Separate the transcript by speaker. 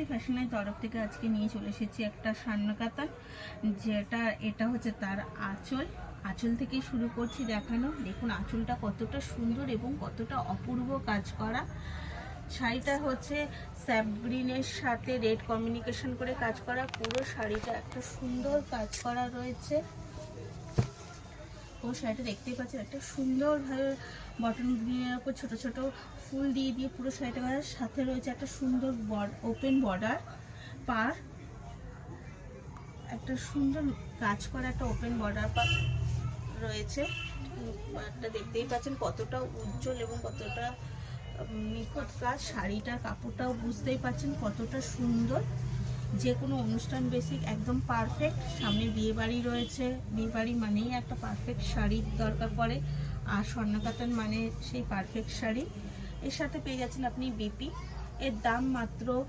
Speaker 1: শক্তি ফ্যাশনের তরফ থেকে আজকে নিয়ে চলে এসেছি একটা সান্না কাতান, যেটা এটা হচ্ছে তার আঁচল। আঁচল থেকে শুরু করছি দেখানো। দেখুন আঁচলটা কতটা সুন্দর এবং কতটা অপূর্ব কাজ করা। শাড়িটা হচ্ছে স্যাপ গ্রিনের সাথে রেড কম্বিনেশন করে কাজ করা। পুরো শাড়িটা একটা সুন্দর কাজ করা রয়েছে। পুরো শাড়িটা দেখতেই পাচ্ছেন একটা সুন্দরভাবে বটন গ্রিনের উপর ছোট ছোট ফুল দিয়ে দিয়ে পুরো শাড়িটা করার সাথে রয়েছে একটা সুন্দর ওপেন বর্ডার পার, একটা সুন্দর কাজ করা একটা ওপেন বর্ডার পার রয়েছে। এটা দেখতেই পাচ্ছেন কতটা উজ্জ্বল এবং কতটা নিখুঁত কাজ। শাড়িটার কাপড়টাও বুঝতেই পাচ্ছেন কতটা সুন্দর। যে কোনো অনুষ্ঠান বেসিক একদম পারফেক্ট। সামনে বিয়ে বাড়ি রয়েছে, বিয়ে বাড়ি মানেই একটা পারফেক্ট শাড়ির দরকার পড়ে, আর স্বর্ণা কাতান মানে সেই পারফেক্ট শাড়ি। এর সাথে পেয়ে যাচ্ছেন আপনি বিপি। এর দাম মাত্র